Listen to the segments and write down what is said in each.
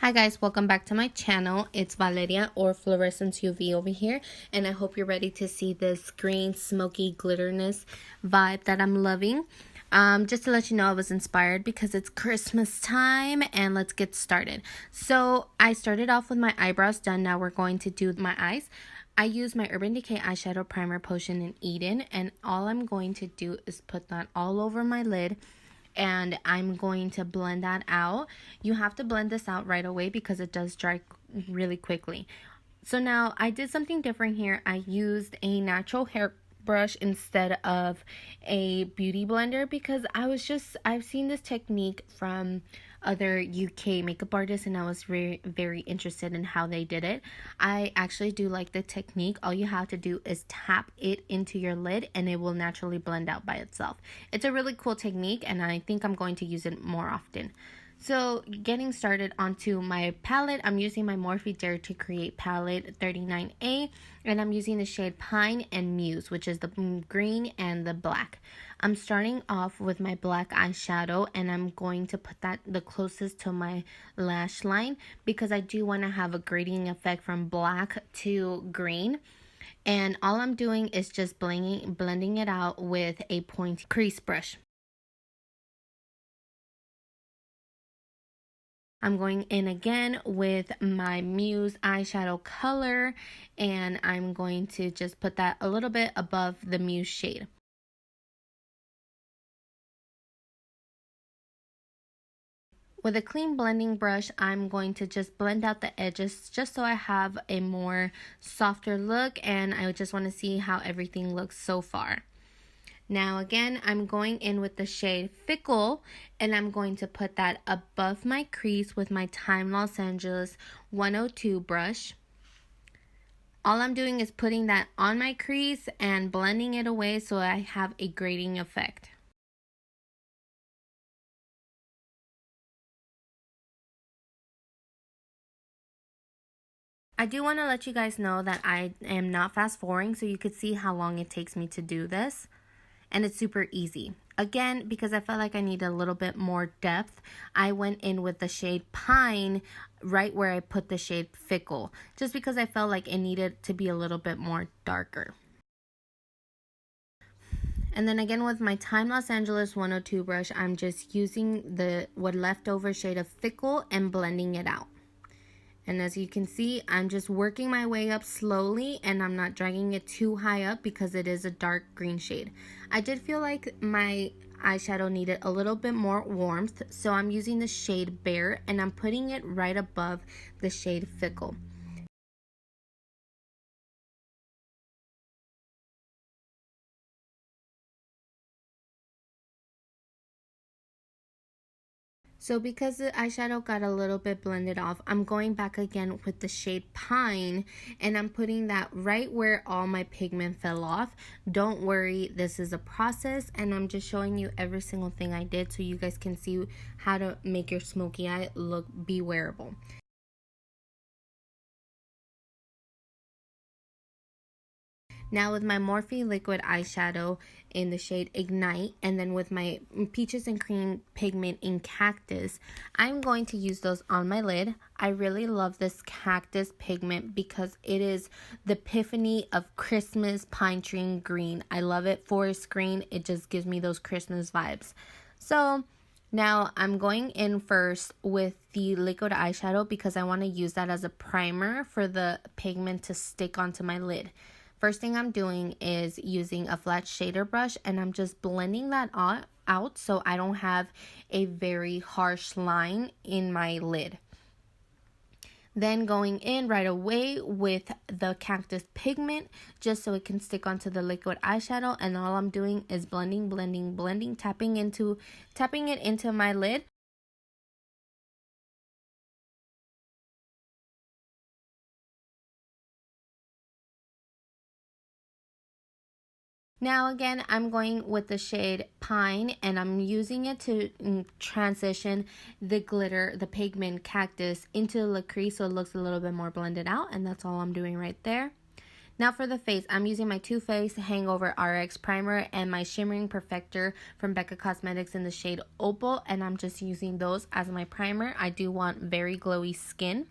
Hi guys, welcome back to my channel. It's Valeria or Fluorescence UV over here, and I hope you're ready to see this green smoky glitterness vibe that I'm loving. Just to let you know, I was inspired because it's Christmas time, and let's get started. So I started off with my eyebrows done. Now we're going to do my eyes. I use my Urban Decay eyeshadow primer potion in Eden, and all I'm going to do is put that all over my lid. And I'm going to blend that out. You have to blend this out right away because it does dry really quickly. So now I did something different here. I used a natural hair brush instead of a beauty blender because I've seen this technique from other UK makeup artists, and I was very interested in how they did it. I actually do like the technique. All you have to do is tap it into your lid and it will naturally blend out by itself. It's a really cool technique, and I think I'm going to use it more often. So getting started onto my palette, I'm using my Morphe Dare to Create palette 39A, and I'm using the shade Pine and Muse, which is the green and the black. I'm starting off with my black eyeshadow, and I'm going to put that the closest to my lash line because I do want to have a grading effect from black to green. And all I'm doing is just blending it out with a pointy crease brush. I'm going in again with my Muse eyeshadow color, and I'm going to just put that a little bit above the Muse shade. With a clean blending brush, I'm going to just blend out the edges just so I have a more softer look, and I just want to see how everything looks so far. Now again, I'm going in with the shade Fickle, and I'm going to put that above my crease with my Time Los Angeles 102 brush. All I'm doing is putting that on my crease and blending it away so I have a grading effect. I do want to let you guys know that I am not fast forwarding, so you could see how long it takes me to do this. And it's super easy. Again, because I felt like I need a little bit more depth, I went in with the shade Pine right where I put the shade Fickle, just because I felt like it needed to be a little bit more darker. And then again with my Time Los Angeles 102 brush, I'm just using the leftover shade of Fickle and blending it out. And as you can see, I'm just working my way up slowly, and I'm not dragging it too high up because it is a dark green shade. I did feel like my eyeshadow needed a little bit more warmth, so I'm using the shade Bare, and I'm putting it right above the shade Fickle. So because the eyeshadow got a little bit blended off, I'm going back again with the shade Pine, and I'm putting that right where all my pigment fell off. Don't worry, this is a process, and I'm just showing you every single thing I did so you guys can see how to make your smoky eye look be wearable. Now with my Morphe liquid eyeshadow in the shade Ignite, and then with my Peaches and Cream pigment in Cactus, I'm going to use those on my lid. I really love this Cactus pigment because it is the epiphany of Christmas pine tree green. I love it. Forest green, it just gives me those Christmas vibes. So now I'm going in first with the liquid eyeshadow because I want to use that as a primer for the pigment to stick onto my lid. First thing I'm doing is using a flat shader brush, and I'm just blending that out so I don't have a very harsh line in my lid. Then going in right away with the Cactus pigment just so it can stick onto the liquid eyeshadow, and all I'm doing is blending, tapping it into my lid. Now again, I'm going with the shade Pine, and I'm using it to transition the glitter, the pigment Cactus into the crease so it looks a little bit more blended out, and that's all I'm doing right there. Now for the face, I'm using my Toofaced Hangover RX primer and my shimmering perfector from Becca Cosmetics in the shade Opal, and I'm just using those as my primer. I do want very glowy skin.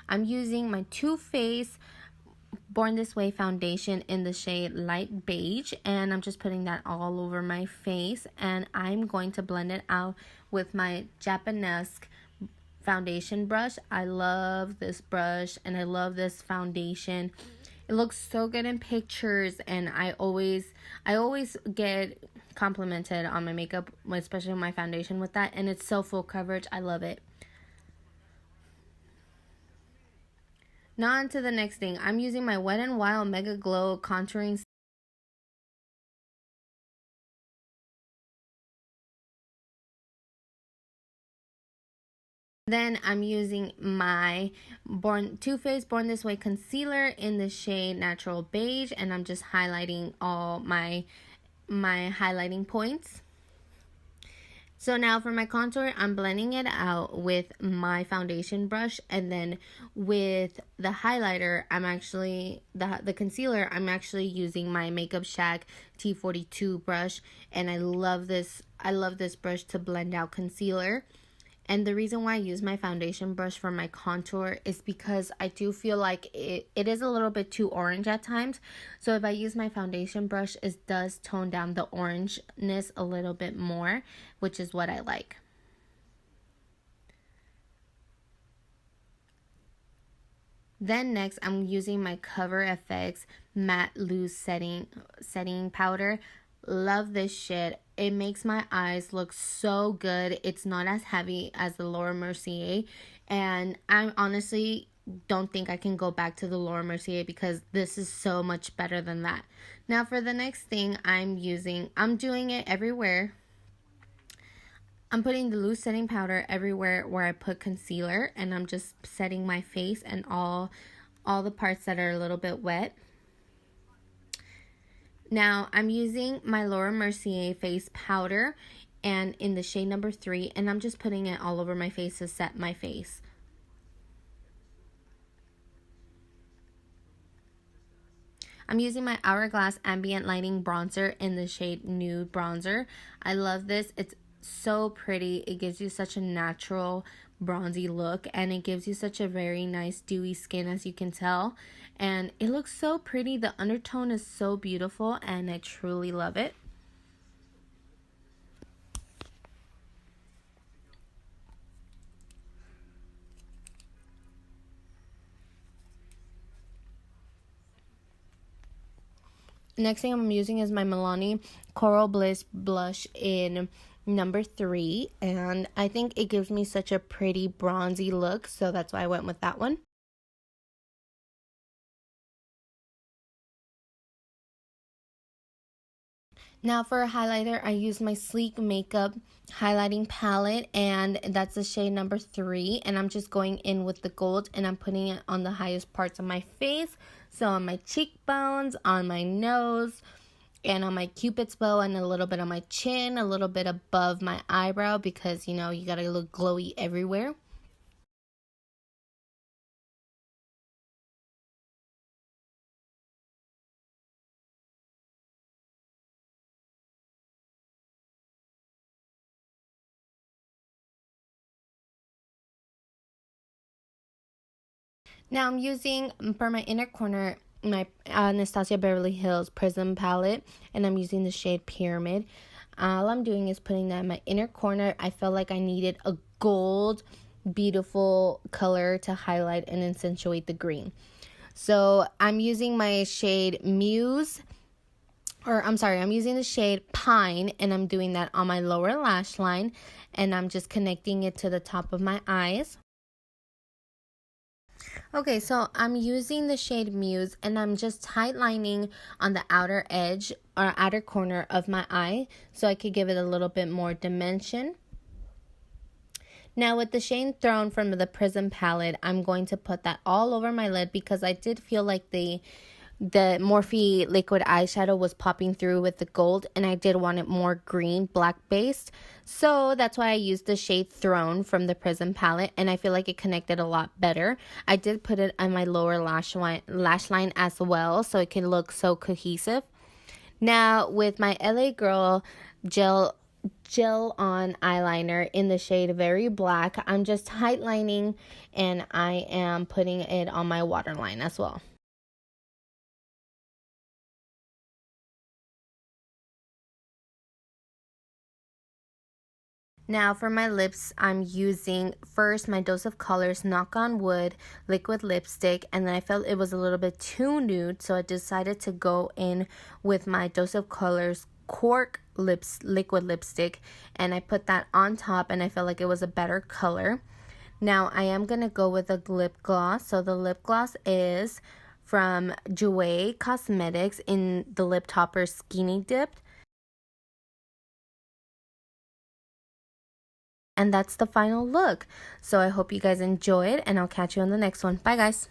I'm using my Too Faced Born This Way foundation in the shade Light Beige, and I'm just putting that all over my face, and I'm going to blend it out with my Japanese foundation brush. I love this brush and I love this foundation. It looks so good in pictures, and I always get complimented on my makeup, especially my foundation, with that, and it's so full coverage. I love it. Now on to the next thing. I'm using my Wet n Wild Mega Glow contouring. Then I'm using my Too Faced Born This Way concealer in the shade Natural Beige, and I'm just highlighting all my highlighting points. So now for my contour, I'm blending it out with my foundation brush, and then with the highlighter, I'm actually, the concealer, I'm actually using my Makeup Shack T42 brush, and I love this brush to blend out concealer. And the reason why I use my foundation brush for my contour is because I do feel like it is a little bit too orange at times. So if I use my foundation brush, it does tone down the orangeness a little bit more, which is what I like. Then next, I'm using my CoverFX Matte Loose Setting Powder. Love this shit. It makes my eyes look so good. It's not as heavy as the Laura Mercier, and I honestly don't think I can go back to the Laura Mercier because this is so much better than that. Now for the next thing, I'm doing it everywhere. I'm putting the loose setting powder everywhere where I put concealer, and I'm just setting my face and all the parts that are a little bit wet. Now, I'm using my Laura Mercier face powder and in the shade number 3, and I'm just putting it all over my face to set my face. I'm using my Hourglass Ambient Lighting Bronzer in the shade Nude Bronzer. I love this. It's so pretty. It gives you such a natural bronzy look, and it gives you such a very nice dewy skin, as you can tell, and it looks so pretty. The undertone is so beautiful, and I truly love it. Next thing I'm using is my Milani Coral Bliss blush in number 3, and I think it gives me such a pretty bronzy look, so that's why I went with that one. Now for a highlighter, I use my Sleek Makeup highlighting palette, and that's the shade number 3, and I'm just going in with the gold, and I'm putting it on the highest parts of my face, so on my cheekbones, on my nose, and on my cupid's bow, and a little bit on my chin, a little bit above my eyebrow, because, you know, you gotta look glowy everywhere. Now I'm using, for my inner corner, my Anastasia Beverly Hills Prism palette, and I'm using the shade Pyramid. All I'm doing is putting that in my inner corner. I felt like I needed a gold, beautiful color to highlight and accentuate the green. So I'm using my shade Muse, I'm using the shade Pine, and I'm doing that on my lower lash line, and I'm just connecting it to the top of my eyes. Okay, so I'm using the shade Muse, and I'm just tightlining on the outer edge or outer corner of my eye so I could give it a little bit more dimension. Now with the shade Throne from the Prism palette, I'm going to put that all over my lid because I did feel like the the Morphe liquid eyeshadow was popping through with the gold, and I did want it more green, black based. So that's why I used the shade Throne from the Prism palette, and I feel like it connected a lot better. I did put it on my lower lash line as well, so it can look so cohesive. Now with my LA Girl gel on eyeliner in the shade Very Black, I'm just highlining, and I am putting it on my waterline as well. Now for my lips, I'm using first my Dose of Colors Knock on Wood liquid lipstick, and then I felt it was a little bit too nude, so I decided to go in with my Dose of Colors Cork liquid lipstick, and I put that on top, and I felt like it was a better color. Now I am going to go with a lip gloss. So the lip gloss is from Jouer Cosmetics in the Lip Topper Skinny Dipped. And that's the final look. So I hope you guys enjoyed, and I'll catch you on the next one. Bye, guys.